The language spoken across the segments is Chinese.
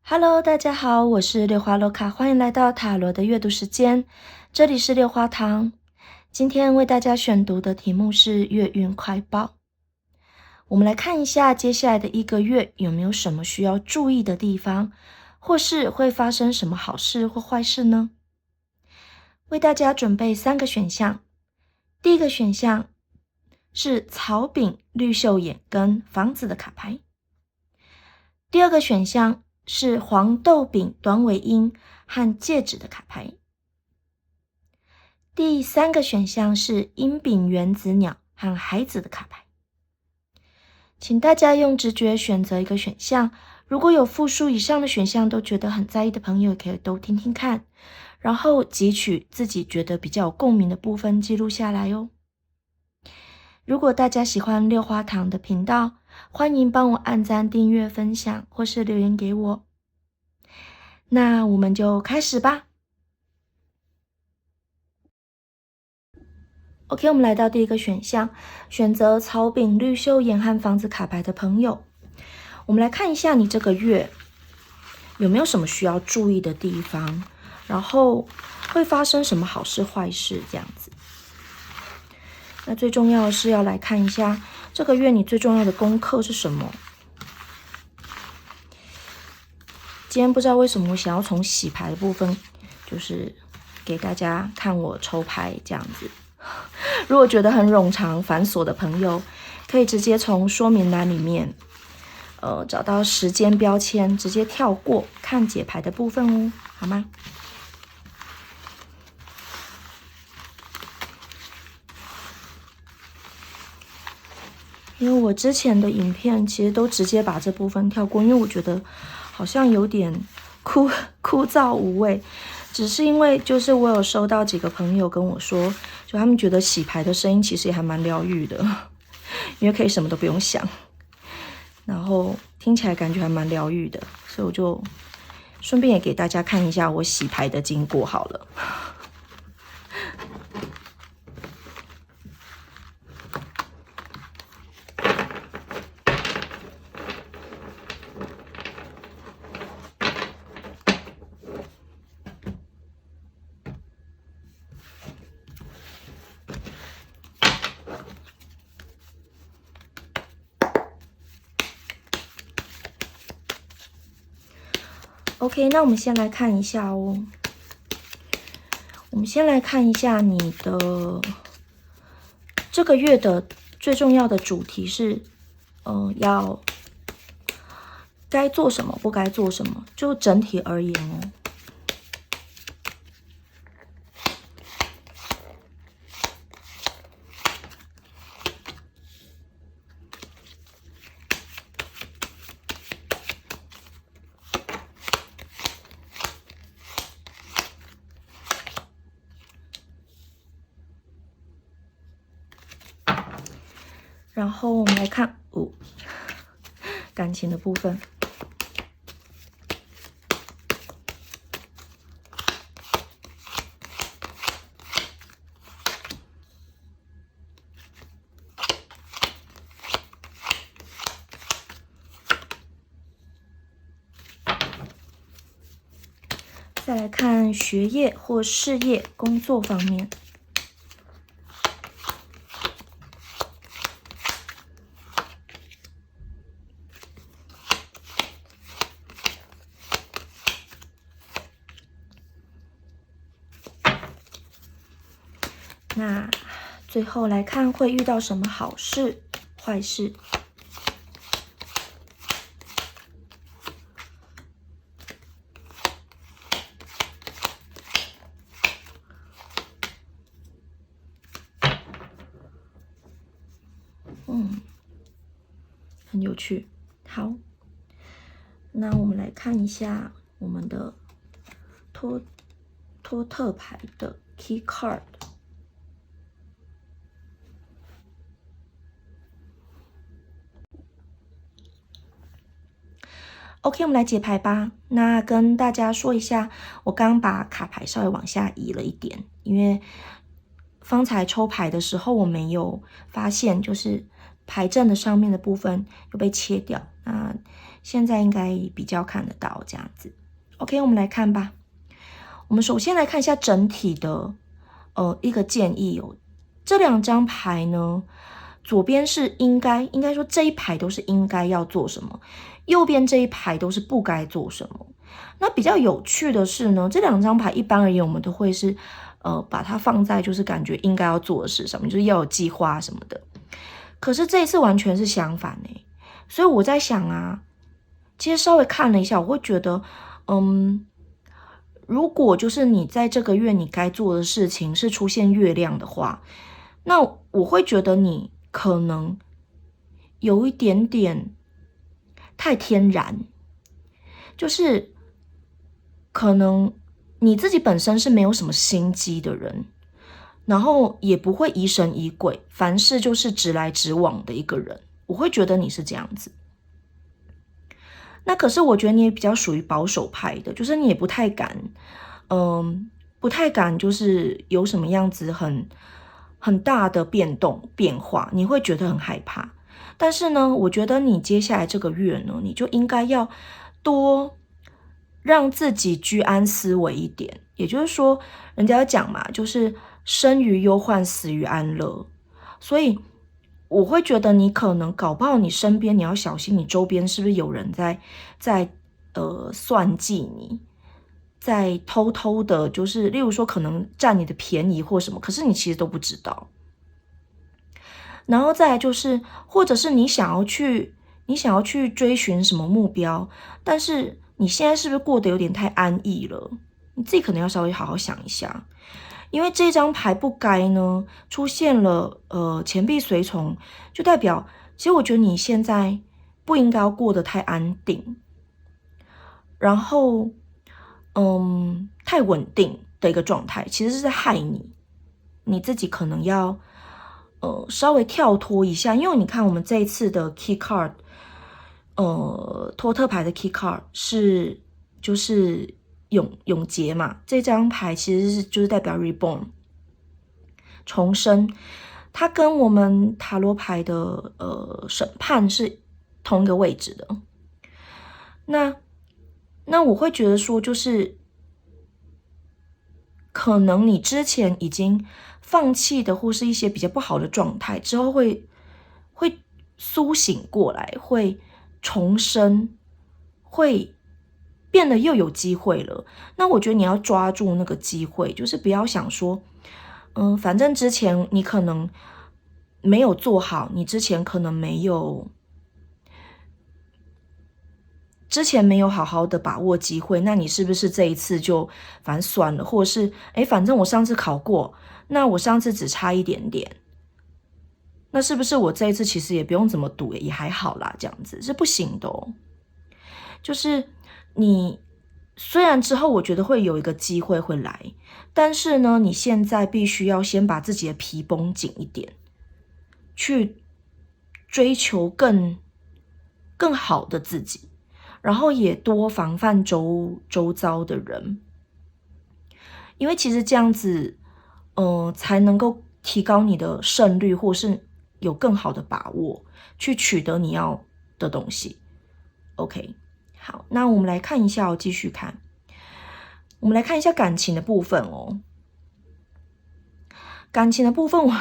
Hello，大家好，我是六花洛卡，欢迎来到塔罗的阅读时间。这里是六花堂，今天为大家选读的题目是月运快报。我们来看一下接下来的一个月有没有什么需要注意的地方，或是会发生什么好事或坏事呢？为大家准备3个选项。第一个选项是草饼、绿袖眼跟房子的卡牌。第二个选项是黄豆饼、短尾鹰和戒指的卡牌。第3个选项是鹰饼、原子鸟和孩子的卡牌。请大家用直觉选择一个选项，如果有复数以上的选项都觉得很在意的朋友，可以都听听看，然后汲取自己觉得比较有共鸣的部分记录下来哦。如果大家喜欢六花堂的频道，欢迎帮我按赞、订阅、分享，或是留言给我。那我们就开始吧。OK， 我们来到第一个选项，选择草饼、绿袖眼和房子卡牌的朋友，我们来看一下你这个月有没有什么需要注意的地方，然后会发生什么好事坏事这样子。那最重要的是要来看一下这个月你最重要的功课是什么。今天不知道为什么我想要从洗牌的部分，就是给大家看我抽牌这样子。如果觉得很冗长繁琐的朋友，可以直接从说明栏里面找到时间标签，直接跳过看解牌的部分哦，好吗？因为我之前的影片其实都直接把这部分跳过，因为我觉得好像有点枯燥无味。只是因为就是我有收到几个朋友跟我说，就他们觉得洗牌的声音其实也还蛮疗愈的，因为可以什么都不用想，然后听起来感觉还蛮疗愈的，所以我就顺便也给大家看一下我洗牌的经过好了。OK， 那我们先来看一下哦。我们先来看一下你的这个月的最重要的主题是，要该做什么，不该做什么，就整体而言哦。然后我们来看感情的部分。再来看学业或事业、工作方面。那最后来看会遇到什么好事、坏事。很有趣。好，那我们来看一下我们的托特牌的 Key Card。OK， 我们来解牌吧。那跟大家说一下，我刚把卡牌稍微往下移了一点，因为方才抽牌的时候我没有发现，就是牌阵的上面的部分又被切掉。那现在应该比较看得到这样子。OK， 我们来看吧。我们首先来看一下整体的一个建议哦。这2张牌呢，左边是应该说这一排都是应该要做什么，右边这一排都是不该做什么。那比较有趣的是呢，这2张牌一般而言我们都会是把它放在就是感觉应该要做的事上面，就是要有计划什么的。可是这一次完全是相反欸，所以我在想啊，其实稍微看了一下，我会觉得如果就是你在这个月你该做的事情是出现月亮的话，那我会觉得你可能有一点点太天然，就是可能你自己本身是没有什么心机的人，然后也不会疑神疑鬼，凡事就是直来直往的一个人，我会觉得你是这样子。那可是我觉得你也比较属于保守派的，就是你也不太敢就是有什么样子很大的变化，你会觉得很害怕。但是呢，我觉得你接下来这个月呢，你就应该要多让自己居安思危一点。也就是说，人家讲嘛，就是生于忧患，死于安乐。所以我会觉得你可能搞不好你身边你要小心，你周边是不是有人在算计你，在偷偷的，就是例如说可能占你的便宜或什么，可是你其实都不知道。然后再来就是，或者是你想要去追寻什么目标，但是你现在是不是过得有点太安逸了？你自己可能要稍微好好想一下。因为这张牌不该呢出现了钱币随从，就代表其实我觉得你现在不应该要过得太安定，然后太稳定的一个状态，其实是在害你自己可能要稍微跳脱一下。因为你看我们这一次的 key card 托特牌的 key card 是就是永劫嘛，这张牌其实是就是代表 reborn 重生，它跟我们塔罗牌的审判是同一个位置的。那我会觉得说，就是可能你之前已经放弃的或是一些比较不好的状态，之后会苏醒过来，会重生，会变得又有机会了。那我觉得你要抓住那个机会，就是不要想说反正之前你可能没有做好，你之前可能没有好好的把握机会，那你是不是这一次就反正算了，或者是反正我上次考过，那我上次只差一点点，那是不是我这一次其实也不用怎么赌，也还好啦，这样子是不行的哦。就是你虽然之后我觉得会有一个机会会来，但是呢，你现在必须要先把自己的皮绷紧一点，去追求更好的自己，然后也多防范周遭的人，因为其实这样子才能够提高你的胜率，或是有更好的把握去取得你要的东西。 OK， 好，那我们来看一下继续看，我们来看一下感情的部分哦。感情的部分我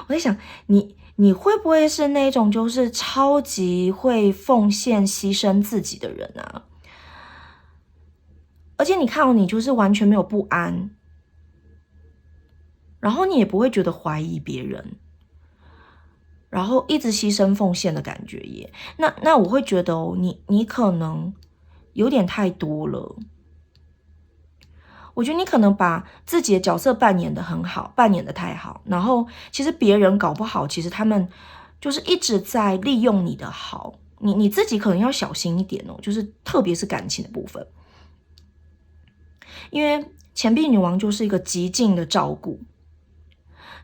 在想你会不会是那种就是超级会奉献牺牲自己的人啊？而且你看你就是完全没有不安，然后你也不会觉得怀疑别人，然后一直牺牲奉献的感觉耶。那我会觉得你可能有点太多了。我觉得你可能把自己的角色扮演得很好，扮演得太好，然后其实别人搞不好，其实他们就是一直在利用你的好，你自己可能要小心一点哦，就是特别是感情的部分，因为钱币女王就是一个极尽的照顾。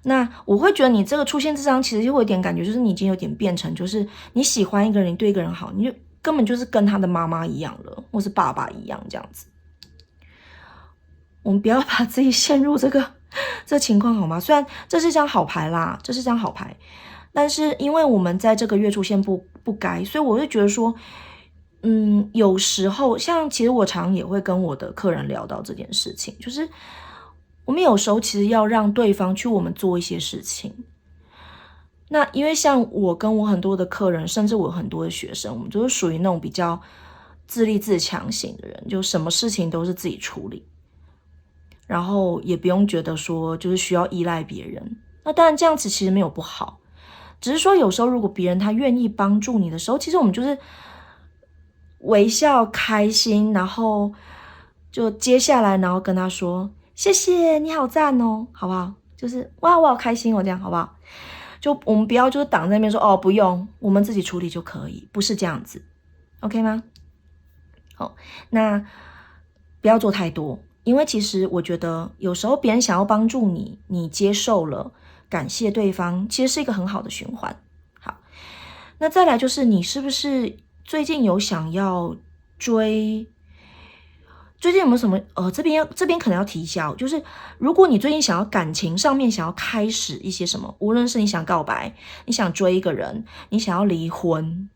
那我会觉得你这个出现这张，其实就会有点感觉，就是你已经有点变成，就是你喜欢一个人，你对一个人好，你就根本就是跟他的妈妈一样了，或是爸爸一样这样子。我们不要把自己陷入这情况好吗？虽然这是张好牌啦，这是张好牌，但是因为我们在这个月出现不该，所以我会觉得说，有时候像其实我常也会跟我的客人聊到这件事情，就是我们有时候其实要让对方去我们做一些事情。那因为像我跟我很多的客人，甚至我很多的学生，我们都是属于那种比较自立自强型的人，就什么事情都是自己处理，然后也不用觉得说就是需要依赖别人。那当然这样子其实没有不好，只是说有时候如果别人他愿意帮助你的时候，其实我们就是微笑开心，然后就接下来然后跟他说谢谢你好赞哦，好不好？就是哇我好开心哦，这样好不好？就我们不要就是挡在那边说哦不用，我们自己处理就可以，不是这样子 ，OK 吗？好，那不要做太多，因为其实我觉得有时候别人想要帮助你，你接受了，感谢对方，其实是一个很好的循环。好，那再来就是你是不是最近有想要追？最近有没有什么这边可能要提一下就是如果你最近想要感情上面想要开始一些什么，无论是你想告白，你想追一个人，你想要离婚，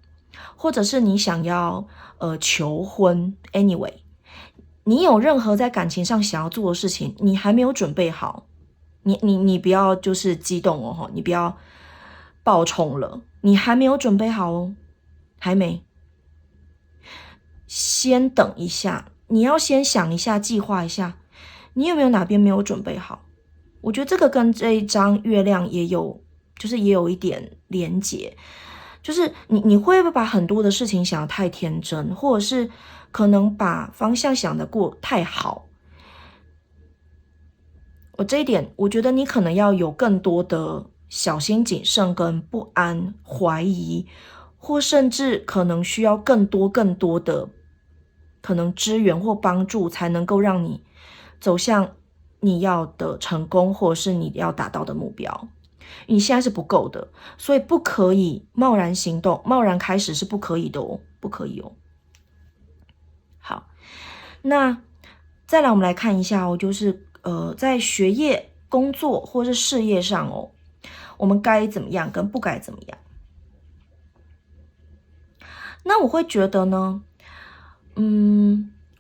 或者是你想要求婚 ，anyway， 你有任何在感情上想要做的事情，你还没有准备好，你不要就是激动哦，你不要爆冲了，你还没有准备好哦，还没，先等一下。你要先想一下，计划一下，你有没有哪边没有准备好？我觉得这个跟这一张月亮也有一点连结，就是你会不会把很多的事情想得太天真，或者是可能把方向想得过太好？这一点，我觉得你可能要有更多的小心谨慎跟不安、怀疑，或甚至可能需要更多的可能支援或帮助，才能够让你走向你要的成功，或者是你要达到的目标。你现在是不够的，所以不可以贸然行动，贸然开始是不可以的哦，不可以哦。好，那再来我们来看一下哦，就是在学业、工作或是事业上哦，我们该怎么样跟不该怎么样。那我会觉得呢，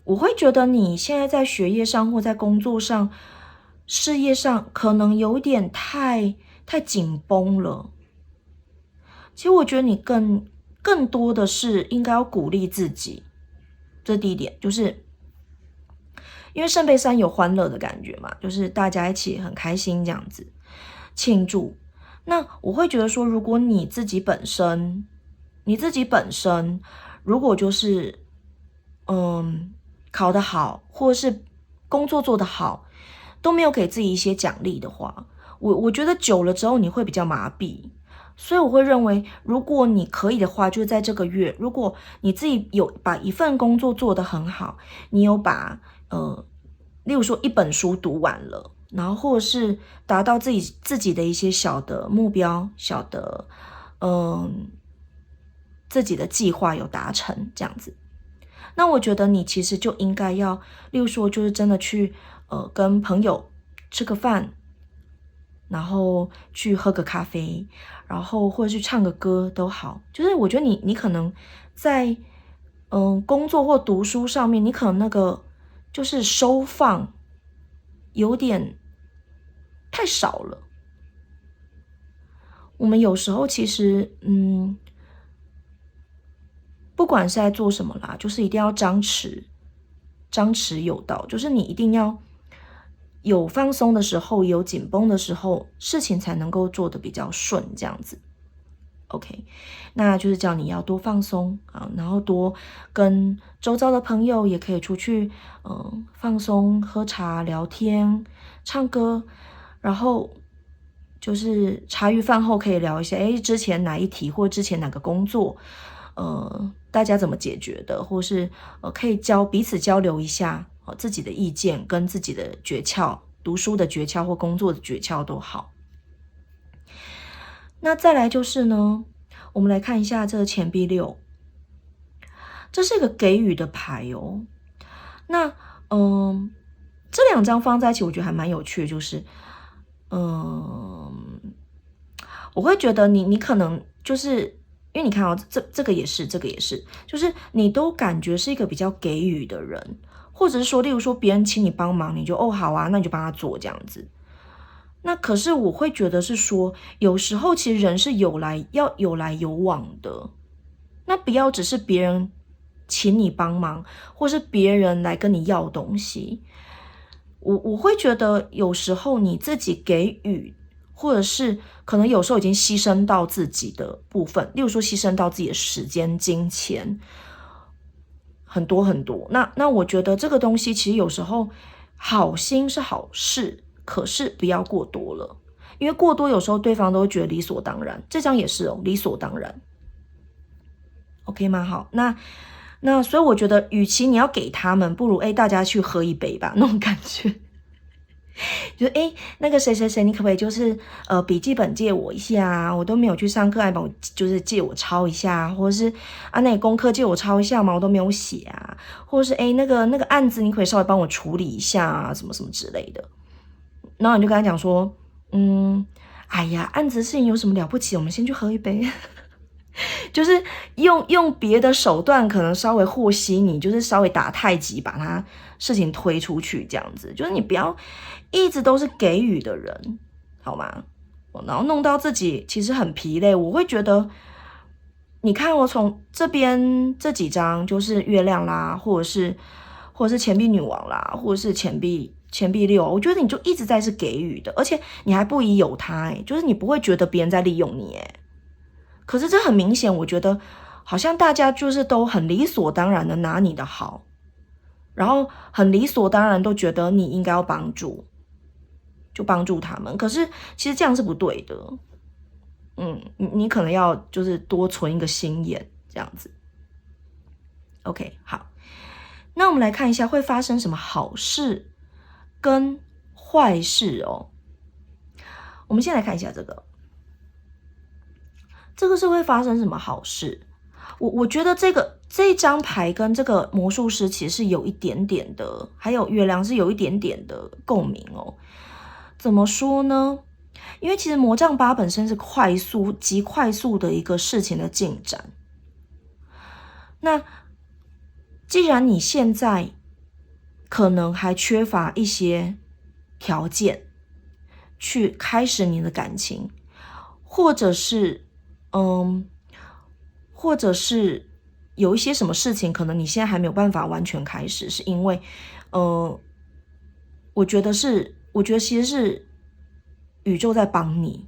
我会觉得你现在在学业上或在工作上、事业上可能有点太紧绷了。其实我觉得你更多的是应该要鼓励自己，这第一点，就是因为圣杯三有欢乐的感觉嘛，就是大家一起很开心这样子庆祝。那我会觉得说，如果你自己本身如果就是考得好，或者是工作做得好，都没有给自己一些奖励的话，我觉得久了之后你会比较麻痹。所以我会认为，如果你可以的话，就是在这个月，如果你自己有把一份工作做得很好，你有把例如说一本书读完了，然后或者是达到自己的一些小的目标、小的自己的计划有达成这样子，那我觉得你其实就应该要，例如说就是真的去跟朋友吃个饭，然后去喝个咖啡，然后或者去唱个歌都好。就是我觉得你可能在工作或读书上面，你可能那个就是收放有点太少了。我们有时候其实不管是在做什么啦，就是一定要张弛有道，就是你一定要有放松的时候，有紧绷的时候，事情才能够做得比较顺，这样子。OK， 那就是叫你要多放松啊，然后多跟周遭的朋友也可以出去，放松，喝茶、聊天、唱歌，然后就是茶余饭后可以聊一下，之前哪一题或之前哪个工作，大家怎么解决的，或是可以彼此交流一下自己的意见跟自己的诀窍，读书的诀窍或工作的诀窍都好。那再来就是呢，我们来看一下这个钱币六，这是一个给予的牌哦。那这两张放在一起，我觉得还蛮有趣的，就是我会觉得你可能就是因为你看哦，这个也是，就是你都感觉是一个比较给予的人，或者是说，例如说别人请你帮忙，你就哦好啊，那你就帮他做这样子。那可是我会觉得是说，有时候其实人是要有来有往的，那不要只是别人请你帮忙，或是别人来跟你要东西。我会觉得有时候你自己给予，或者是可能有时候已经牺牲到自己的部分，例如说牺牲到自己的时间、金钱，很多很多。那我觉得这个东西其实有时候好心是好事，可是不要过多了，因为过多有时候对方都会觉得理所当然。这张也是哦，理所当然。OK 吗？好，那所以我觉得，与其你要给他们，不如大家去喝一杯吧，那种感觉。就那个谁谁谁，你可不可以就是笔记本借我一下啊？我都没有去上课，还帮我就是借我抄一下，或者是那你功课借我抄一下嘛，我都没有写啊，或者是那个案子你可不可以稍微帮我处理一下啊，什么什么之类的。然后你就跟他讲说，哎呀，案子的事情有什么了不起？我们先去喝一杯。就是用别的手段，可能稍微和稀你，就是稍微打太极，把他事情推出去，这样子。就是你不要一直都是给予的人，好吗？然后弄到自己其实很疲累。我会觉得，你看我从这边这几张，就是月亮啦，或者是钱币女王啦，或者是钱币六，我觉得你就一直在是给予的，而且你还不疑有他，就是你不会觉得别人在利用你，可是这很明显，我觉得好像大家就是都很理所当然的拿你的好，然后很理所当然都觉得你应该要帮助，就帮助他们。可是其实这样是不对的，你可能要就是多存一个心眼，这样子。OK， 好，那我们来看一下会发生什么好事跟坏事哦。我们先来看一下这个。这个是会发生什么好事？我觉得这张牌跟这个魔术师其实是有一点点的，还有月亮是有一点点的共鸣哦。怎么说呢？因为其实魔杖八本身是极快速的一个事情的进展。那既然你现在可能还缺乏一些条件去开始你的感情，或者是有一些什么事情，可能你现在还没有办法完全开始，是因为，我觉得其实是宇宙在帮你，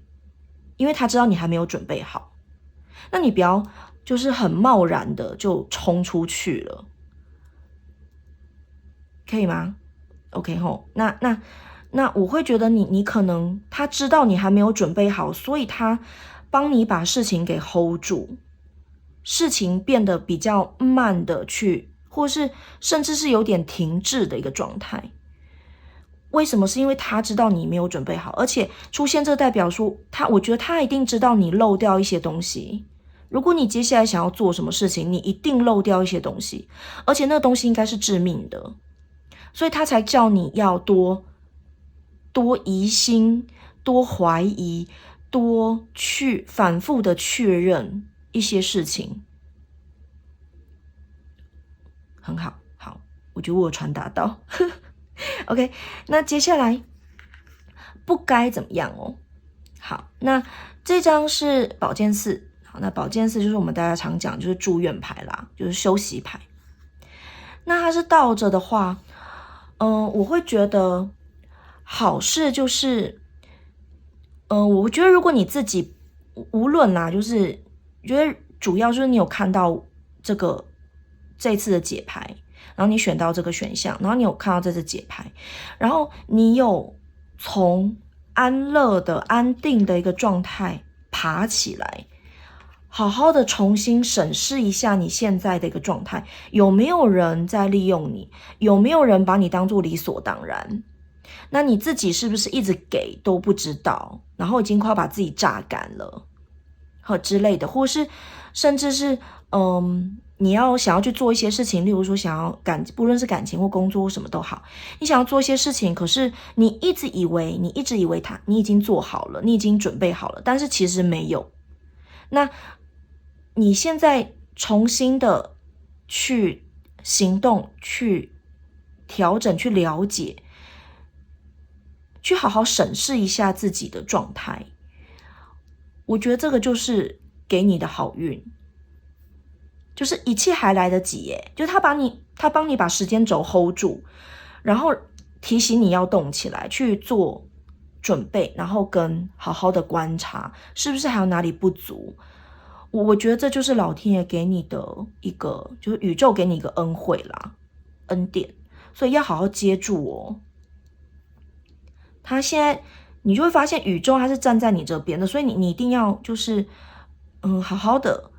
因为他知道你还没有准备好，那你不要就是很贸然的就冲出去了，可以吗 ？OK 吼，那我会觉得你可能他知道你还没有准备好，所以他帮你把事情给 hold 住，事情变得比较慢的去，或是甚至是有点停滞的一个状态。为什么？是因为他知道你没有准备好，而且出现这代表说我觉得他一定知道你漏掉一些东西。如果你接下来想要做什么事情，你一定漏掉一些东西，而且那个东西应该是致命的，所以他才叫你要多疑心，多怀疑，多去反复的确认一些事情。很好，我觉得我有传达到。OK， 那接下来不该怎么样哦？好，那这张是宝剑四。好，那宝剑四就是我们大家常讲就是住院牌啦，就是休息牌。那它是倒着的话，我会觉得好事就是，我觉得如果你自己无论啦，就是觉得主要就是你有看到这次的解牌，然后你选到这个选项，然后你有看到这次解牌，然后你有从安乐的安定的一个状态爬起来，好好的重新审视一下你现在的一个状态，有没有人在利用你，有没有人把你当作理所当然，那你自己是不是一直给都不知道，然后已经快要把自己榨干了和之类的，或是甚至是你想要去做一些事情，例如说不论是感情或工作或什么都好，你想要做一些事情，可是你一直以为你已经做好了，你已经准备好了，但是其实没有。那你现在重新的去行动，去调整，去了解，去好好审视一下自己的状态。我觉得这个就是给你的好运，就是一切还来得及耶，就是他帮你把时间轴 hold 住，然后提醒你要动起来去做准备，然后跟好好的观察是不是还有哪里不足。我觉得这就是老天爷给你的一个，就是宇宙给你一个恩惠啦，恩典，所以要好好接住哦。他现在你就会发现宇宙它是站在你这边的，所以你一定要就是好好的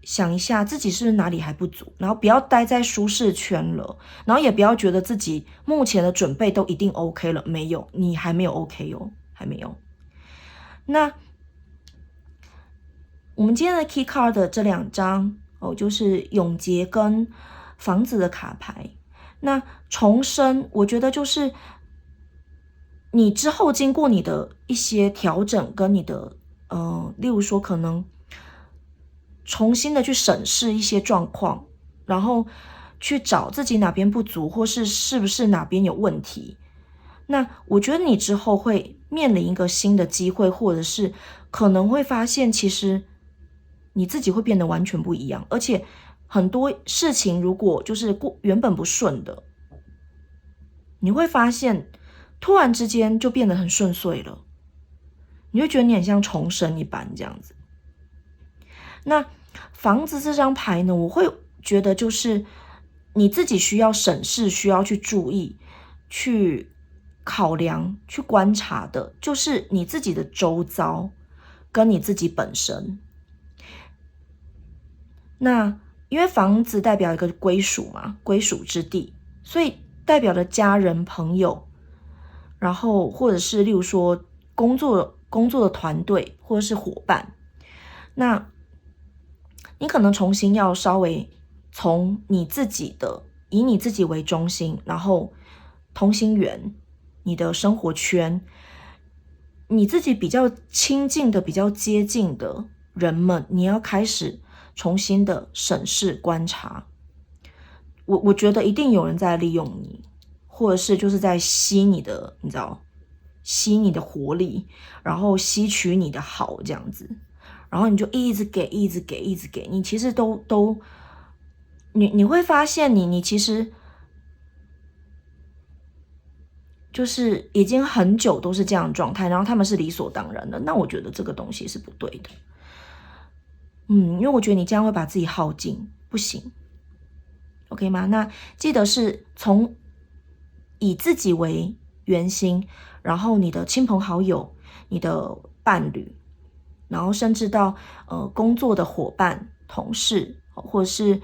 想一下自己是不是哪里还不足，然后不要待在舒适圈了，然后也不要觉得自己目前的准备都一定 OK 了，没有，你还没有 OK 哦，还没有。那我们今天的 Key Card 的这2张就是永劫跟房子的卡牌。那重生，我觉得就是你之后经过你的一些调整跟你的例如说可能重新的去审视一些状况，然后去找自己哪边不足，或是不是哪边有问题。那我觉得你之后会面临一个新的机会，或者是可能会发现其实你自己会变得完全不一样，而且很多事情如果就是原本不顺的，你会发现突然之间就变得很顺遂了，你会觉得你很像重生一般这样子。那房子这张牌呢，我会觉得就是你自己需要审视，需要去注意，去考量，去观察的，就是你自己的周遭跟你自己本身。那因为房子代表一个归属嘛，归属之地，所以代表了家人、朋友，然后或者是例如说工作的团队或者是伙伴。那你可能重新要稍微从你自己的以你自己为中心，然后同心圆，你的生活圈，你自己比较亲近的、比较接近的人们，你要开始重新的审视观察。我觉得一定有人在利用你，或者是就是在吸你的，你知道，吸你的活力，然后吸取你的好这样子，然后你就一直给，一直给，一直给，你其实你会发现你其实就是已经很久都是这样的状态，然后他们是理所当然的，那我觉得这个东西是不对的。因为我觉得你这样会把自己耗尽，不行。OK 吗？那记得是从以自己为圆心，然后你的亲朋好友、你的伴侣，然后甚至到工作的伙伴、同事，或者是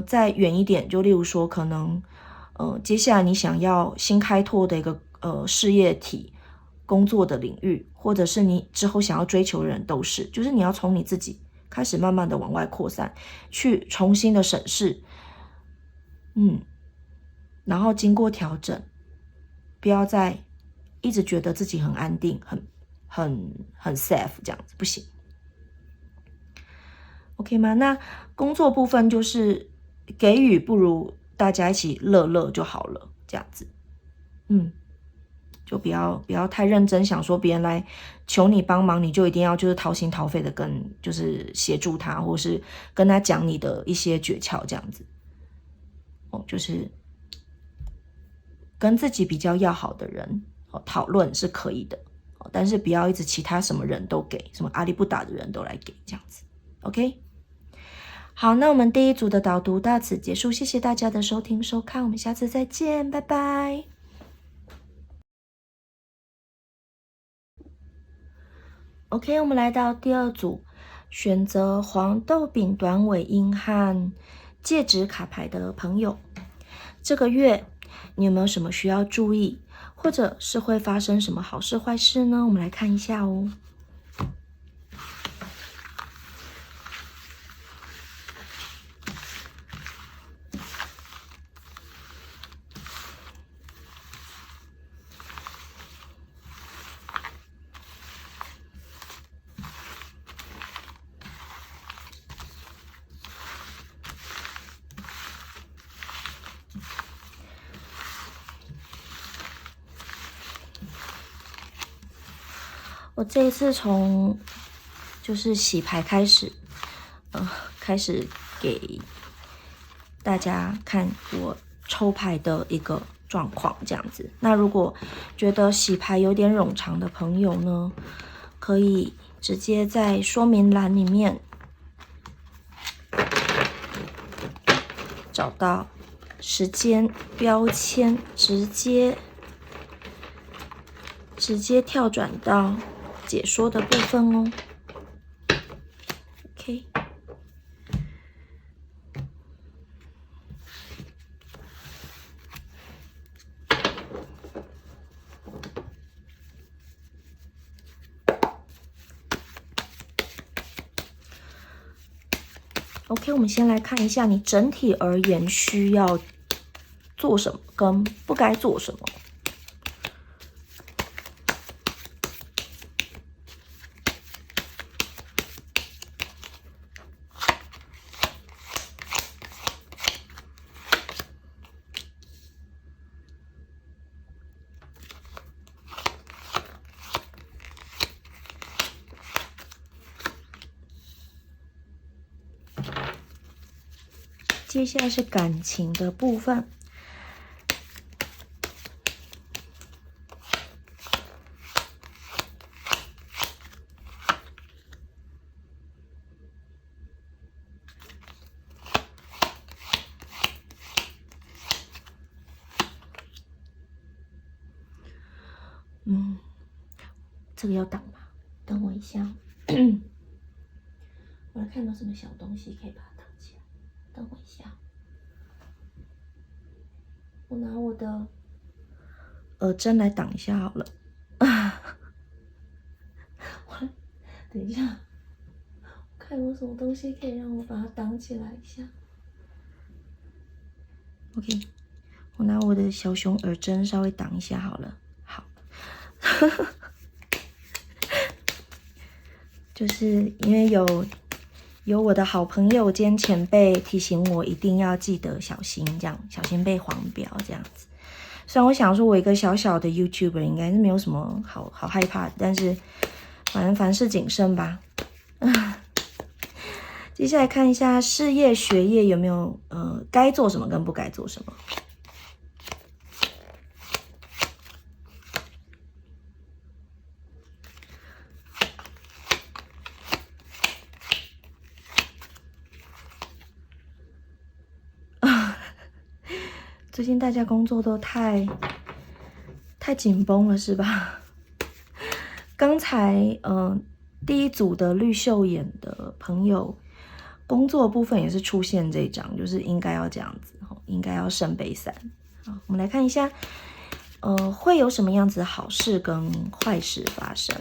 再远一点，就例如说可能接下来你想要新开拓的一个事业体、工作的领域，或者是你之后想要追求的人，都是，就是你要从你自己开始慢慢的往外扩散，去重新的审视。然后经过调整，不要再一直觉得自己很安定、很 safe 这样子，不行。OK 吗？那工作部分就是给予不如大家一起乐乐就好了，这样子。就不要太认真想说别人来求你帮忙，你就一定要就是掏心掏肺的就是协助他，或是跟他讲你的一些诀窍这样子。就是跟自己比较要好的人讨论是可以的，但是不要一直其他什么人都给，什么阿里不达的人都来给这样子。OK， 好，那我们第一组的导读到此结束，谢谢大家的收听收看，我们下次再见，拜拜。OK， 我们来到第2组，选择黄豆饼短尾鹰和戒指卡牌的朋友，这个月你有没有什么需要注意，或者是会发生什么好事坏事呢？我们来看一下哦。我这一次从就是洗牌开始，开始给大家看我抽牌的一个状况，这样子。那如果觉得洗牌有点冗长的朋友呢，可以直接在说明栏里面找到时间标签，直接跳转到解说的部分哦。OK。OK， 我们先来看一下你整体而言需要做什么，跟不该做什么。接下来是感情的部分。这个要挡吗？等我一下。我来看到什么小东西可以把它挡起来。等我一下。我拿我的耳针来挡一下好了。等一下，看有什么东西可以让我把它挡起来一下。OK， 我拿我的小熊耳针稍微挡一下好了。好。就是因为有我的好朋友兼前辈提醒我，一定要记得小心，这样小心被黄标这样子。虽然我想说，我一个小小的 YouTuber 应该是没有什么好害怕的，但是反正凡事谨慎吧。接下来看一下事业学业有没有该做什么跟不该做什么。最近大家工作都太紧绷了，是吧？刚才第一组的绿袖眼的朋友，工作部分也是出现这一张，就是应该要这样子，应该要圣杯3。好，我们来看一下，会有什么样子的好事跟坏事发生。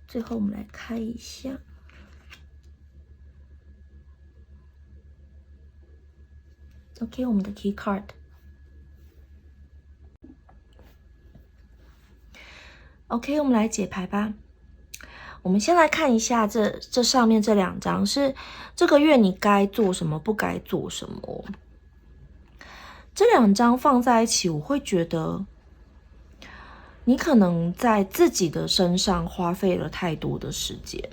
最后我们来开一下。OK， 我们的 key card。OK， 我们来解牌吧。我们先来看一下这上面这2张是这个月你该做什么，不该做什么。这2张放在一起，我会觉得你可能在自己的身上花费了太多的时间，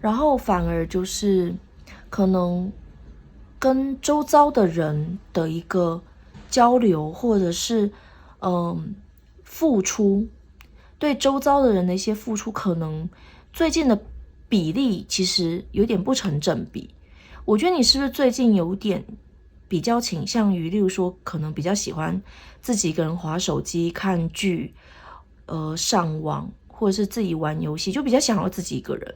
然后反而就是可能跟周遭的人的一个交流，或者是付出，对周遭的人的一些付出，可能最近的比例其实有点不成正比。我觉得你是不是最近有点比较倾向于，例如说可能比较喜欢自己一个人滑手机看剧，上网，或者是自己玩游戏，就比较想要自己一个人，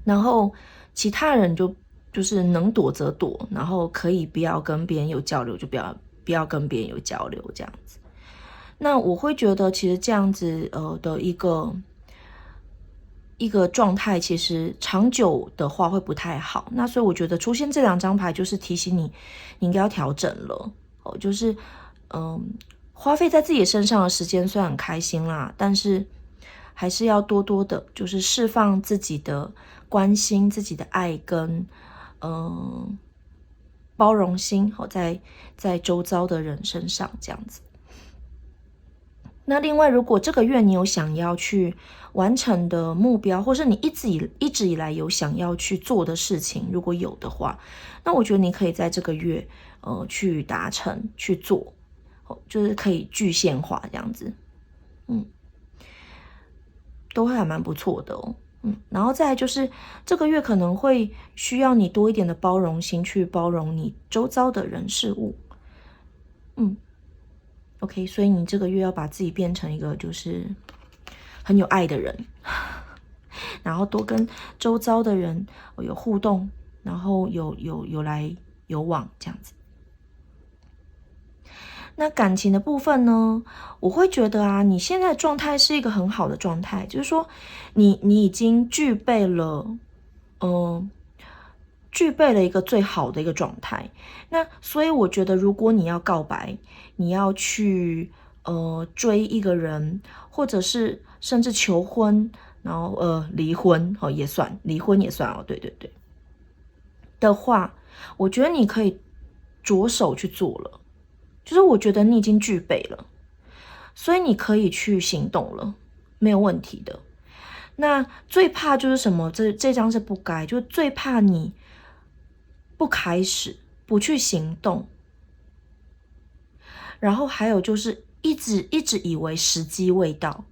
然后其他人就是能躲则躲，然后可以不要跟别人有交流就不要跟别人有交流这样子。那我会觉得其实这样子的一个状态，其实长久的话会不太好。那所以我觉得出现这2张牌就是提醒你，你应该要调整了就是花费在自己身上的时间虽然很开心啦，但是还是要多多的，就是释放自己的关心、自己的爱跟包容心在周遭的人身上这样子。那另外，如果这个月你有想要去完成的目标，或是你一直以来有想要去做的事情，如果有的话，那我觉得你可以在这个月去达成去做，就是可以具现化这样子，都会还蛮不错的哦。然后再来就是这个月可能会需要你多一点的包容心，去包容你周遭的人事物。OK， 所以你这个月要把自己变成一个就是很有爱的人，然后多跟周遭的人有互动，然后有来有往这样子。那感情的部分呢，我会觉得啊，你现在的状态是一个很好的状态，就是说你已经具备了一个最好的一个状态。那所以我觉得，如果你要告白，你要去追一个人，或者是甚至求婚，然后离婚也算，离婚也算对的话，我觉得你可以着手去做了，就是我觉得你已经具备了，所以你可以去行动了，没有问题的。那最怕就是什么？这张是不该，就最怕你不开始，不去行动，然后还有就是一直以为时机未到。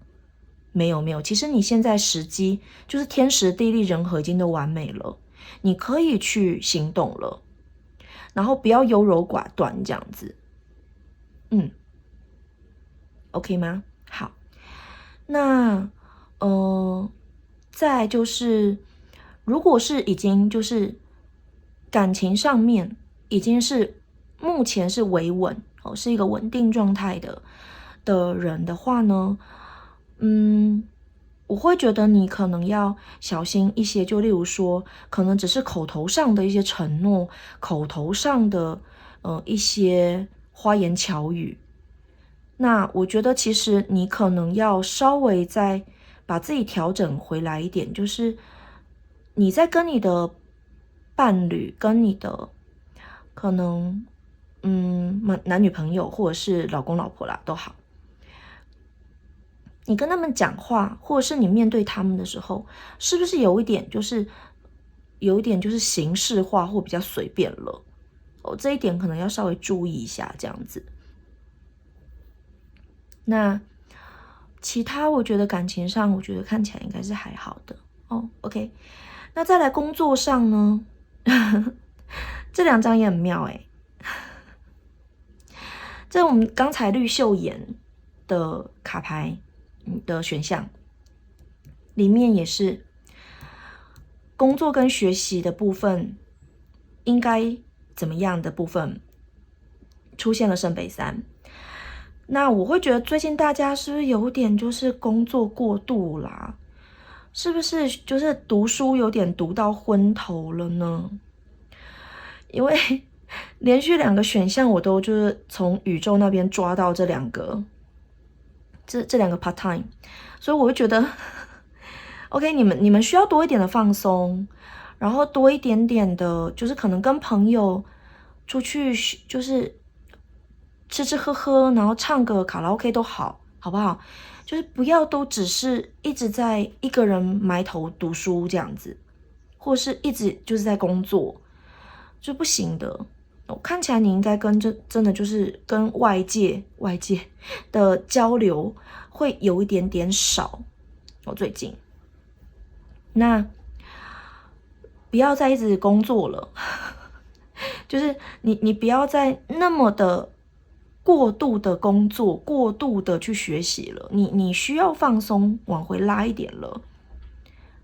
没有，其实你现在时机就是天时地利人和已经都完美了，你可以去行动了，然后不要优柔寡断这样子。OK 吗？好，那再就是如果是已经就是感情上面已经是目前是维稳是一个稳定状态的人的话呢，我会觉得你可能要小心一些，就例如说可能只是口头上的一些承诺，口头上的一些花言巧语，那我觉得其实你可能要稍微再把自己调整回来一点，就是你在跟你的伴侣、跟你的可能男女朋友或者是老公老婆啦都好，你跟他们讲话，或者是你面对他们的时候，是不是有一点就是形式化或比较随便了？这一点可能要稍微注意一下，这样子。那其他我觉得感情上，我觉得看起来应该是还好的OK， 那再来工作上呢？这2张也很妙这我们刚才绿秀眼的卡牌的选项里面也是工作跟学习的部分应该怎么样的部分出现了圣杯3。那我会觉得最近大家是不是有点就是工作过度啦？是不是就是读书有点读到昏头了呢？因为连续2个选项我都就是从宇宙那边抓到这2个part time， 所以我会觉得OK， 你们需要多一点的放松，然后多一点点的就是可能跟朋友出去就是吃吃喝喝，然后唱个卡拉 OK 都好不好？就是不要都只是一直在一个人埋头读书这样子，或是一直就是在工作，就不行的。看起来你应该真的就是跟外界的交流会有一点点少最近。那不要再一直工作了，就是你不要再那么的过度的工作，过度的去学习了，你需要放松，往回拉一点了，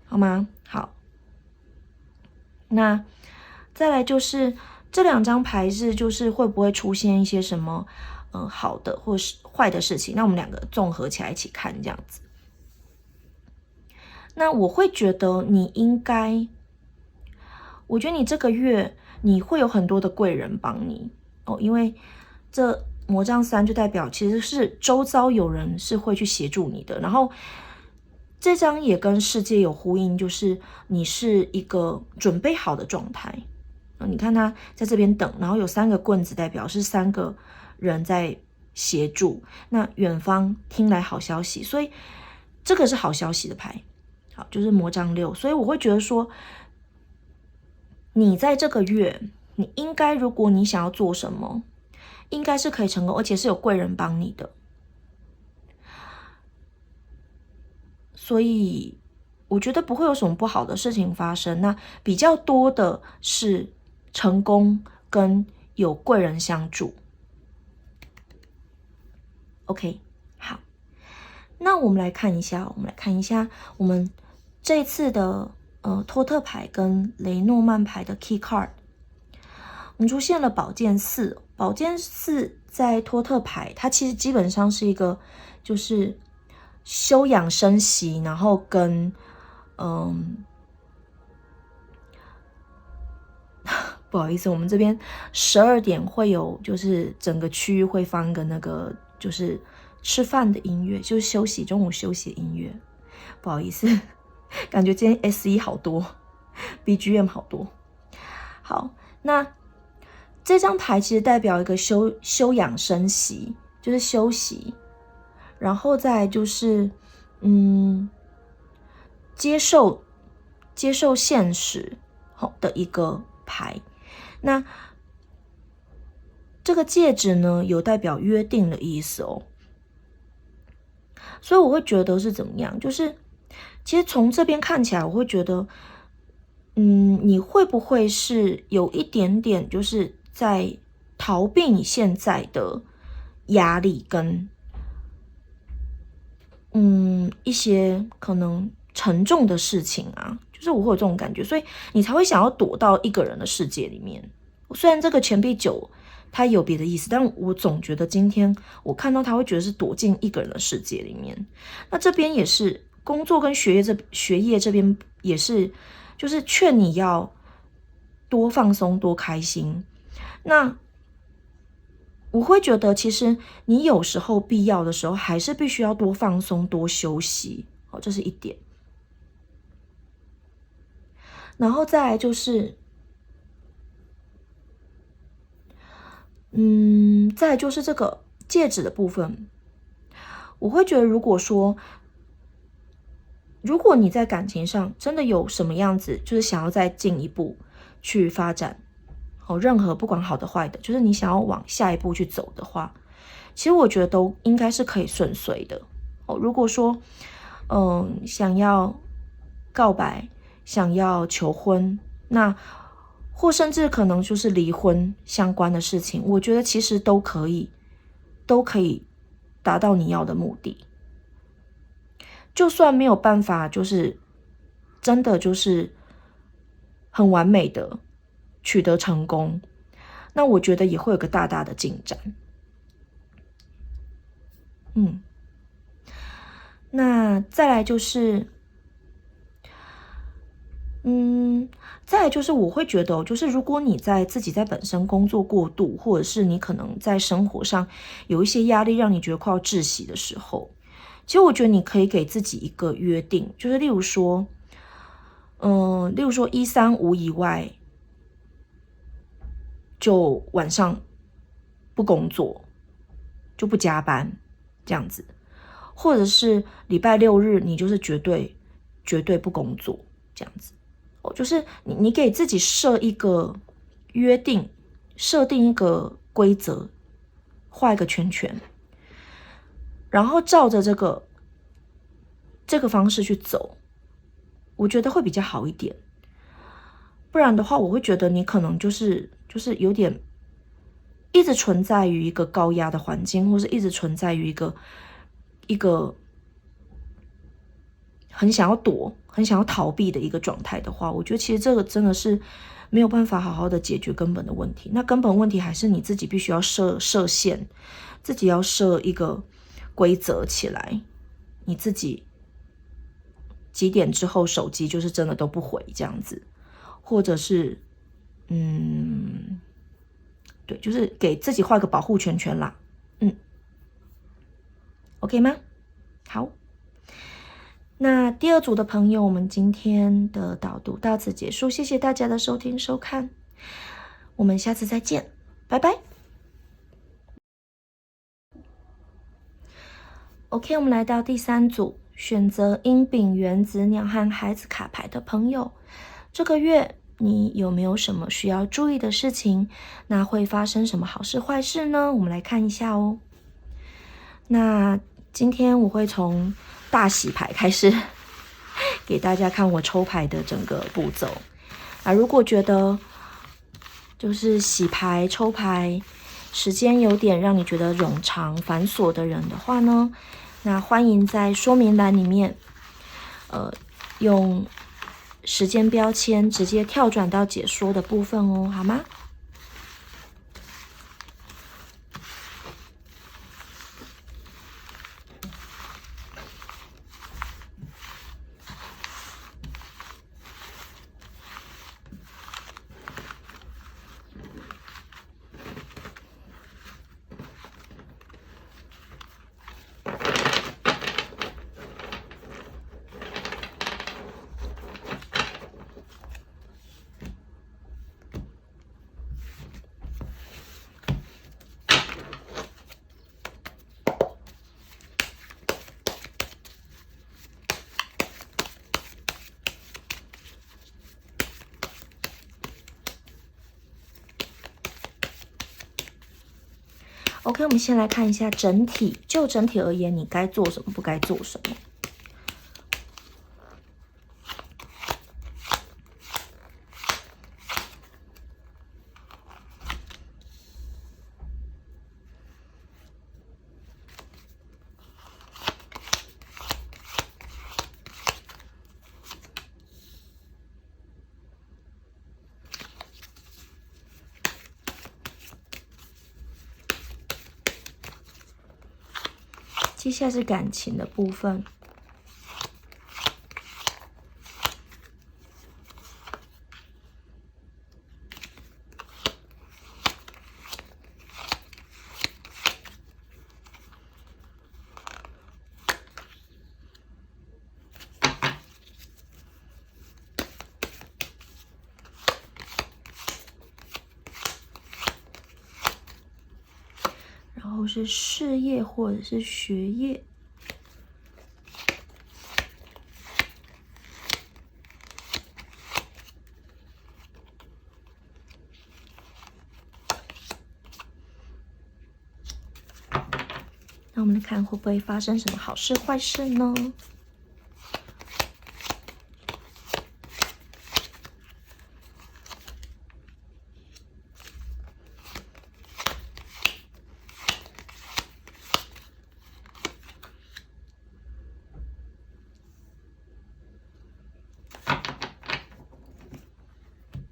好吗？好，那再来就是这2张牌是就是会不会出现一些什么好的或是坏的事情，那我们两个综合起来一起看这样子。那我会觉得你应该，我觉得你这个月你会有很多的贵人帮你哦，因为这魔杖3就代表其实是周遭有人是会去协助你的，然后这张也跟世界有呼应，就是你是一个准备好的状态。你看他在这边等，然后有3个棍子，代表是3个人在协助。那远方听来好消息，所以这个是好消息的牌，好，就是魔杖6。所以我会觉得说，你在这个月，你应该如果你想要做什么，应该是可以成功，而且是有贵人帮你的。所以我觉得不会有什么不好的事情发生，那比较多的是成功跟有贵人相助。OK， 好，那我们来看一下，我们这次的托特牌跟雷诺曼牌的 Key Card， 我们出现了宝剑4，宝剑4在托特牌，它其实基本上是一个就是休养生息，然后跟不好意思，我们这边12点会有，就是整个区域会放一个那个就是吃饭的音乐，就是中午休息的音乐。不好意思，感觉今天 SE 好多 ，BGM 好多。好，那这张牌其实代表一个休养生息，就是休息，然后再来就是接受现实的一个牌。那这个戒指呢，有代表约定的意思哦。所以我会觉得是怎么样？就是其实从这边看起来，我会觉得，你会不会是有一点点就是在逃避你现在的压力跟一些可能沉重的事情啊？就是我会有这种感觉，所以你才会想要躲到一个人的世界里面。虽然这个钱币9它有别的意思，但我总觉得今天我看到它会觉得是躲进一个人的世界里面。那这边也是工作跟学业这边也是，就是劝你要多放松多开心。那我会觉得其实你有时候必要的时候还是必须要多放松多休息，这是一点。然后再来就是再来就是这个戒指的部分，我会觉得如果你在感情上真的有什么样子，就是想要再进一步去发展，任何不管好的坏的，就是你想要往下一步去走的话，其实我觉得都应该是可以顺遂的。如果说想要告白，想要求婚，那或甚至可能就是离婚相关的事情，我觉得其实都可以达到你要的目的。就算没有办法，就是真的就是很完美的取得成功，那我觉得也会有个大大的进展。那再来就是我会觉得就是如果你自己在本身工作过度，或者是你可能在生活上有一些压力，让你觉得快要窒息的时候，其实我觉得你可以给自己一个约定，就是例如说1、3、5以外，就晚上不工作，就不加班这样子，或者是礼拜6日你就是绝对不工作这样子。就是你给自己设一个约定，设定一个规则，画一个圈圈，然后照着这个方式去走，我觉得会比较好一点。不然的话，我会觉得你可能就是有点一直存在于一个高压的环境，或是一直存在于一个很想要躲、很想要逃避的一个状态的话，我觉得其实这个真的是没有办法好好的解决根本的问题。那根本问题还是你自己必须要设限，自己要设一个规则起来，你自己几点之后手机就是真的都不回这样子，或者是对，就是给自己画个保护圈圈啦。OK 吗？好，那第二组的朋友，我们今天的导读到此结束，谢谢大家的收听收看，我们下次再见，拜拜。OK， 我们来到第三组，选择阴丙原子鸟和孩子卡牌的朋友，这个月你有没有什么需要注意的事情？那会发生什么好事坏事呢？我们来看一下哦。那今天我会从大洗牌开始给大家看我抽牌的整个步骤。如果觉得就是洗牌抽牌时间有点让你觉得冗长繁琐的人的话呢，那欢迎在说明栏里面用时间标签直接跳转到解说的部分哦，好吗？OK， 我们先来看一下整体，就整体而言，你该做什么，不该做什么。接下来是感情的部分。然后是事业或者是学业。那我们来看会不会发生什么好事坏事呢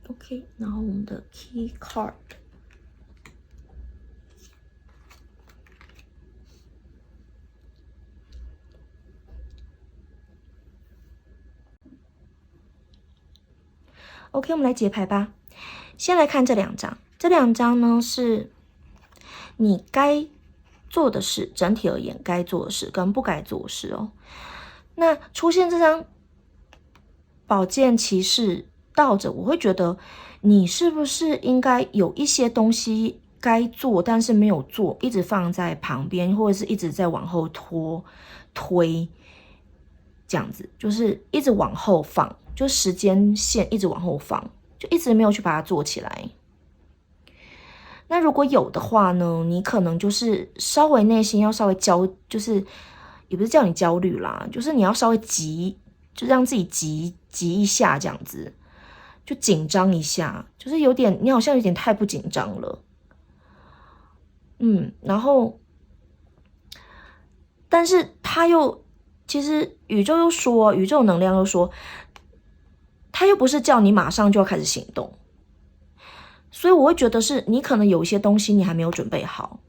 ？OK， 然后我们的 Key Card。OK， 我们来解牌吧。先来看这两张，这两张呢是你该做的事，整体而言该做的事跟不该做的事哦。那出现这张宝剑骑士倒着，我会觉得你是不是应该有一些东西该做，但是没有做，一直放在旁边，或者是一直在往后推，这样子就是一直往后放。就时间线一直往后放，就一直没有去把它做起来。那如果有的话呢，你可能就是稍微内心要稍微就是也不是叫你焦虑啦，就是你要稍微急，就让自己急一下这样子，就紧张一下，就是有点你好像有点太不紧张了。然后但是他又其实宇宙能量又说。他又不是叫你马上就要开始行动，所以我会觉得是你可能有一些东西你还没有准备好，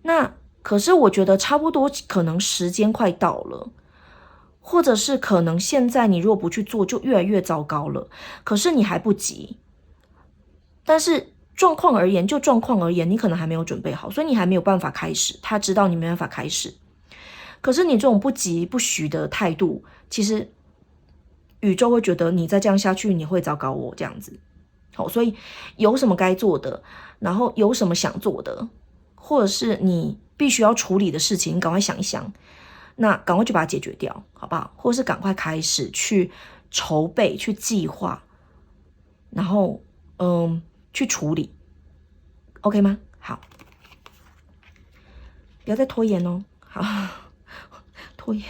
那可是我觉得差不多可能时间快到了，或者是可能现在你如果不去做就越来越糟糕了，可是你还不急，但是状况而言，就状况而言，你可能还没有准备好，所以你还没有办法开始，他知道你没办法开始，可是你这种不急不徐的态度，其实宇宙会觉得你再这样下去你会糟糕哦，这样子。好，所以有什么该做的，然后有什么想做的，或者是你必须要处理的事情，你赶快想一想，那赶快就把它解决掉，好不好？或者是赶快开始去筹备、去计划，然后去处理 ，OK 吗？好，不要再拖延哦。好，拖延。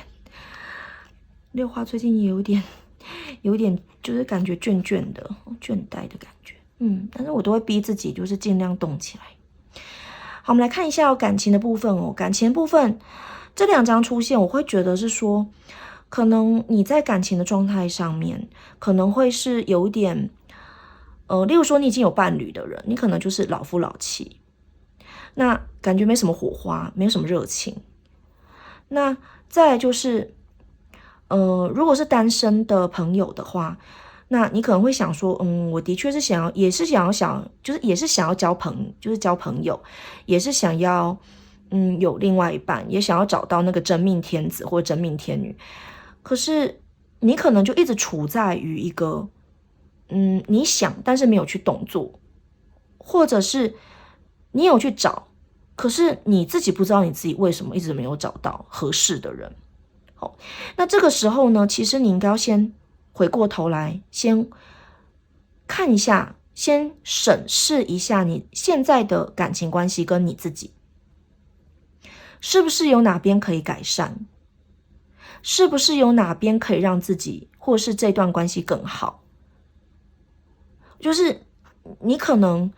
六花最近也有点就是感觉倦倦的、倦怠的感觉，但是我都会逼自己，就是尽量动起来。好，我们来看一下感情的部分哦。感情的部分，这2张出现，我会觉得是说，可能你在感情的状态上面，可能会是有点，例如说你已经有伴侣的人，你可能就是老夫老妻，那感觉没什么火花，没有什么热情。那再来就是，如果是单身的朋友的话，那你可能会想说，我的确是也是想要交朋友，也是想要，有另外一半，也想要找到那个真命天子或真命天女。可是你可能就一直处在于一个，你想但是没有去动作，或者是你有去找，可是你自己不知道你自己为什么一直没有找到合适的人。好，那这个时候呢，其实你应该要先回过头来，先看一下，先审视一下你现在的感情关系跟你自己，是不是有哪边可以改善？是不是有哪边可以让自己或是这段关系更好？就是你可能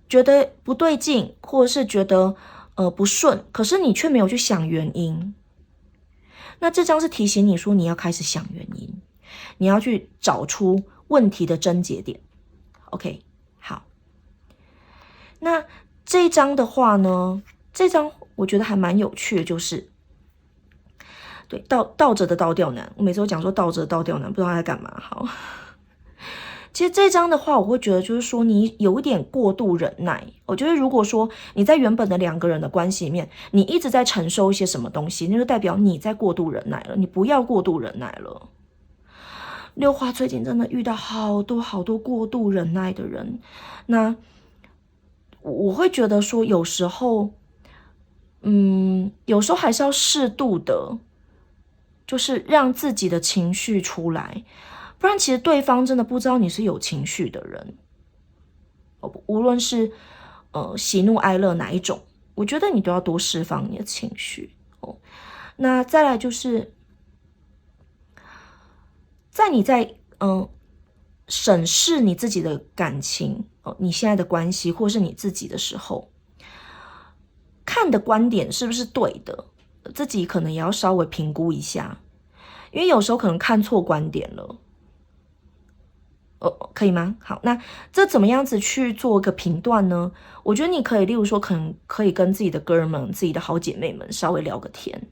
觉得不对劲，或者是觉得不顺，可是你却没有去想原因。那这张是提醒你说你要开始想原因，你要去找出问题的症结点。OK， 好。那这一张的话呢，这张我觉得还蛮有趣的，就是对倒着的倒吊男，我每次都讲说倒着的倒吊男，不知道他在干嘛。好，其实这张的话，我会觉得就是说你有一点过度忍耐。我觉得如果说你在原本的2个人的关系里面，你一直在承受一些什么东西，那就代表你在过度忍耐了。你不要过度忍耐了。六花最近真的遇到好多过度忍耐的人，那我会觉得说有时候还是要适度的，就是让自己的情绪出来。不然其实对方真的不知道你是有情绪的人，无论是喜怒哀乐哪一种，我觉得你都要多释放你的情绪哦。那再来就是在你审视你自己的感情你现在的关系或是你自己的时候，看的观点是不是对的，自己可能也要稍微评估一下，因为有时候可能看错观点了。可以吗？好，那这怎么样子去做个评断呢？我觉得你可以，例如说，可能可以跟自己的哥们、自己的好姐妹们稍微聊个天，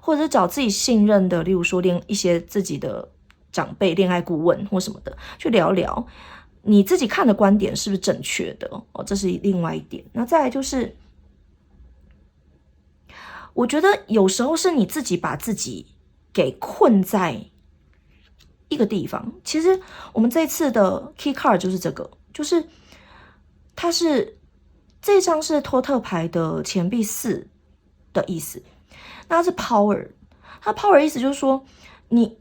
或者是找自己信任的，例如说一些自己的长辈、恋爱顾问或什么的，去聊聊你自己看的观点是不是正确的这是另外一点。那再来就是，我觉得有时候是你自己把自己给困在一个地方。其实我们这次的 key card 就是这个，就是它是这张是托特牌的钱币4的意思，那它是 power， 它 power 意思就是说你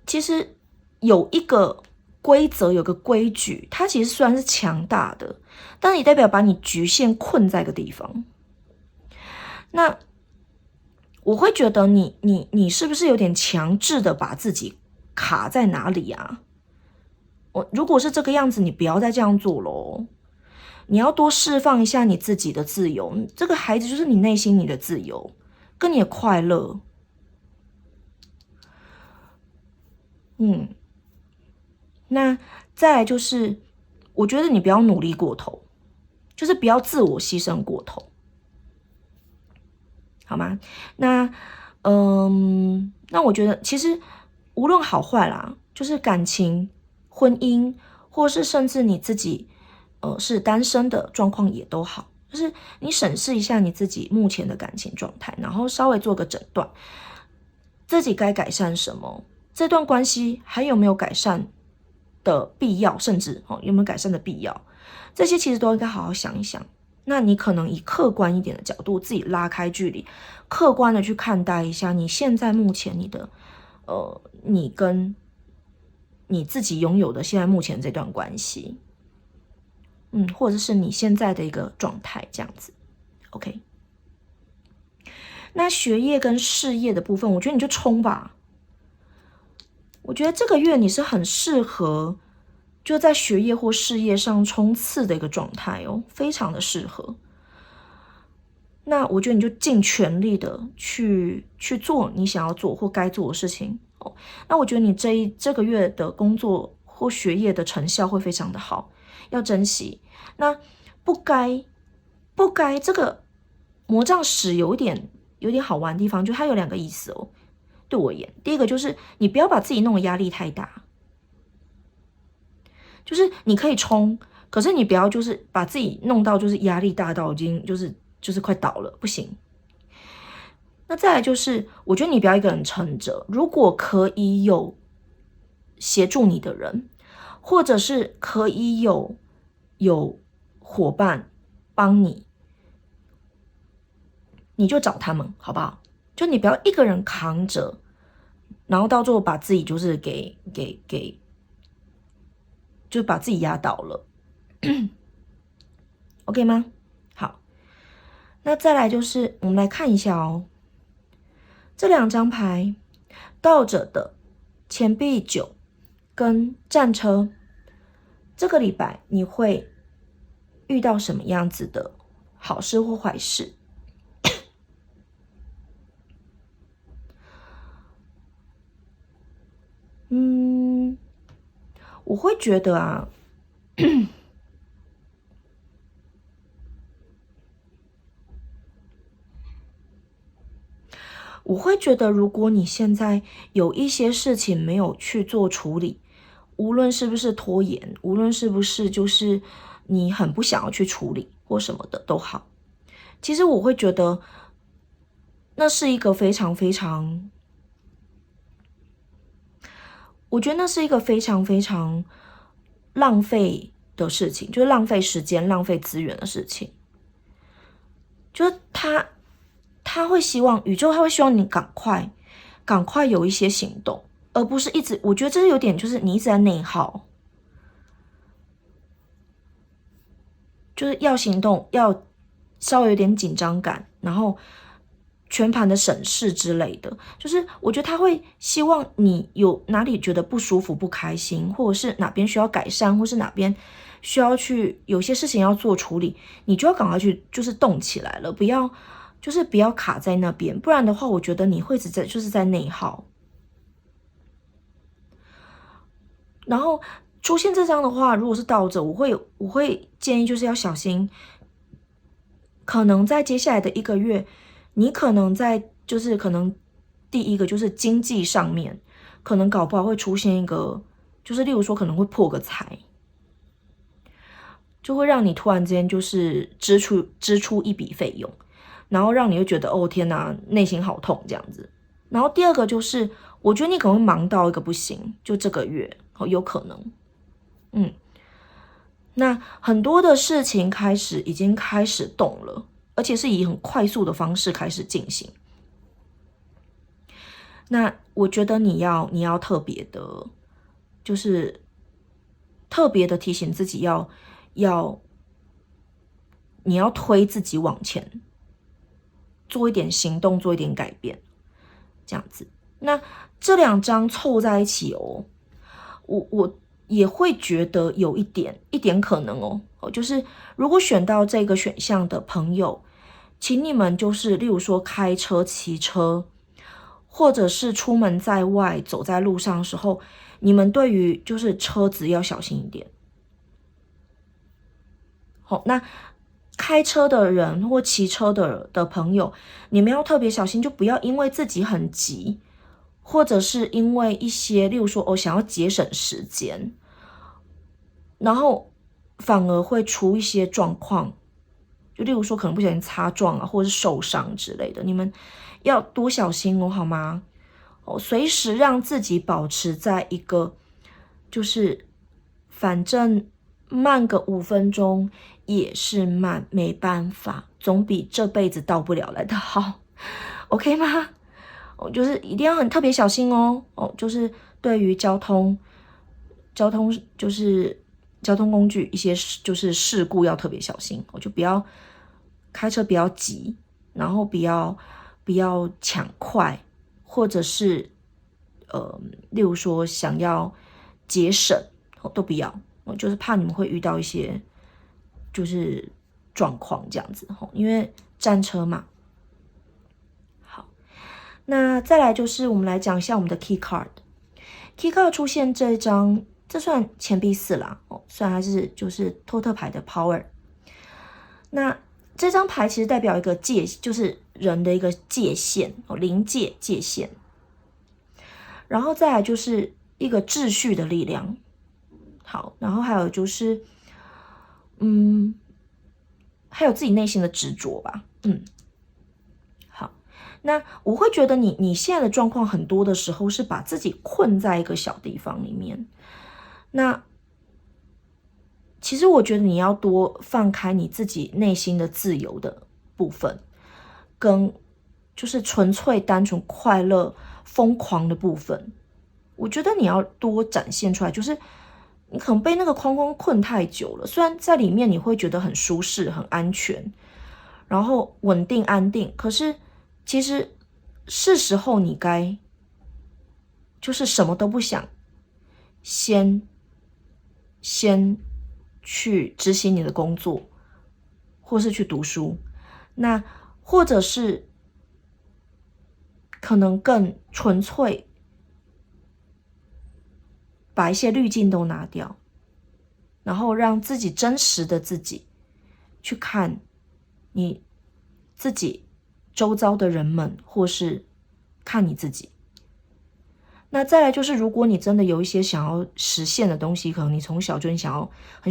其实有一个规则，有个规矩，它其实虽然是强大的，但也代表把你局限困在一个地方。那我会觉得你是不是有点强制的把自己卡在哪里啊？如果是这个样子，你不要再这样做咯。你要多释放一下你自己的自由，这个孩子就是你内心你的自由，跟你的快乐。那再来就是，我觉得你不要努力过头，就是不要自我牺牲过头。好吗？那我觉得其实无论好坏啦，就是感情、婚姻，或是甚至你自己是单身的状况也都好，就是你审视一下你自己目前的感情状态，然后稍微做个诊断，自己该改善什么，这段关系还有没有改善的必要，甚至有没有改善的必要，这些其实都应该好好想一想。那你可能以客观一点的角度，自己拉开距离，客观的去看待一下你现在目前你跟你自己拥有的现在目前这段关系，或者是你现在的一个状态这样子 ，OK。那学业跟事业的部分，我觉得你就冲吧。我觉得这个月你是很适合就在学业或事业上冲刺的一个状态哦，非常的适合。那我觉得你就尽全力的去做你想要做或该做的事情哦。那我觉得你这个月的工作或学业的成效会非常的好，要珍惜。那不该这个魔杖十有点好玩的地方，就它有2个意思哦。对我而言，第一个就是你不要把自己弄得压力太大，就是你可以冲，可是你不要就是把自己弄到就是压力大到已经就是快倒了，不行。那再来就是，我觉得你不要一个人撑着，如果可以有协助你的人，或者是可以有伙伴帮你，你就找他们，好不好？就你不要一个人扛着，然后到最后把自己就是就把自己压倒了，OK 吗？好，那再来就是我们来看一下哦，这2张牌，倒着的钱币9跟战车，这个礼拜你会遇到什么样子的好事或坏事？我会觉得啊，我会觉得，如果你现在有一些事情没有去做处理，无论是不是拖延，无论是不是就是你很不想要去处理或什么的都好，其实我会觉得那是一个非常非常，我觉得那是一个非常非常浪费的事情，就是浪费时间、浪费资源的事情。就是他会希望宇宙，他会希望你赶快有一些行动，而不是一直。我觉得这是有点，就是你一直在内耗，就是要行动，要稍微有点紧张感，然后全盘的审视之类的。就是我觉得他会希望你有哪里觉得不舒服、不开心，或者是哪边需要改善，或是哪边需要去有些事情要做处理，你就要赶快去就是动起来了，不要卡在那边，不然的话，我觉得你会就是在内耗。然后出现这张的话，如果是倒着，我会建议就是要小心，可能在接下来的1个月，你可能可能第一个就是经济上面，可能搞不好会出现一个，就是例如说可能会破个财。就会让你突然间就是支出一笔费用，然后让你会觉得哦天哪，内心好痛这样子。然后第2个就是，我觉得你可能会忙到一个不行，就这个月有可能，那很多的事情已经开始动了，而且是以很快速的方式开始进行。那我觉得你要特别的，就是特别的提醒自己你要推自己往前，做一点行动，做一点改变，这样子。那这2张凑在一起哦，我也会觉得有一点可能哦，就是如果选到这个选项的朋友，请你们就是例如说开车、骑车，或者是出门在外走在路上的时候，你们对于就是车子要小心一点。好，那开车的人或骑车的朋友，你们要特别小心，就不要因为自己很急，或者是因为一些，例如说想要节省时间，然后反而会出一些状况，就例如说可能不小心擦撞啊，或者是受伤之类的，你们要多小心好吗？随时让自己保持在一个，就是反正慢个5分钟也是慢，没办法，总比这辈子到不了来的好，OK 吗？就是一定要很特别小心就是对于交通就是交通工具一些就是事故要特别小心，就不要开车不要急，然后不要抢快，或者是例如说想要节省都不要，就是怕你们会遇到一些就是状况这样子，因为战车嘛。好，那再来就是我们来讲一下我们的 key card。key card 出现这一张，这算钱币4啦，虽然它是就是托特牌的 power。那这张牌其实代表一个就是人的一个界限，临界界限。然后再来就是一个秩序的力量。好，然后还有就是还有自己内心的执着吧。好，那我会觉得你现在的状况很多的时候是把自己困在一个小地方里面。那其实我觉得你要多放开你自己内心的自由的部分，跟就是纯粹单纯快乐疯狂的部分，我觉得你要多展现出来。就是你可能被那个框框困太久了，虽然在里面你会觉得很舒适很安全，然后稳定安定，可是其实是时候你该就是什么都不想，先去执行你的工作，或是去读书，那或者是可能更纯粹把一些滤镜都拿掉，然后让自己真实的自己去看你自己周遭的人们，或是看你自己。那再来就是，如果你真的有一些想要实现的东西，可能你从小就很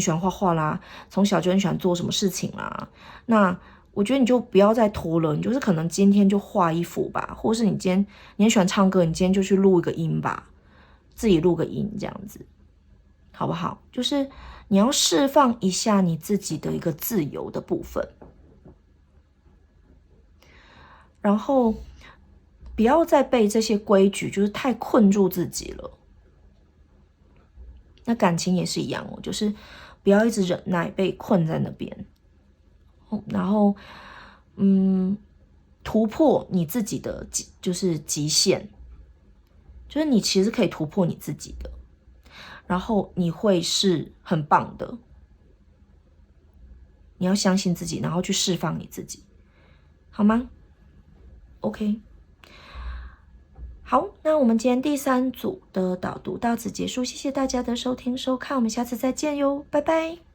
喜欢画画啦，从小就很喜欢做什么事情啦，那我觉得你就不要再拖了，你就是可能今天就画一幅吧，或是你很喜欢唱歌，你今天就去录一个音吧，自己录个音这样子，好不好？就是你要释放一下你自己的一个自由的部分，然后不要再被这些规矩就是太困住自己了。那感情也是一样就是不要一直忍耐被困在那边，然后突破你自己的就是极限，就是你其实可以突破你自己的，然后你会是很棒的。你要相信自己，然后去释放你自己，好吗？ OK， 好，那我们今天第3组的导读到此结束，谢谢大家的收听收看，我们下次再见哟，拜拜。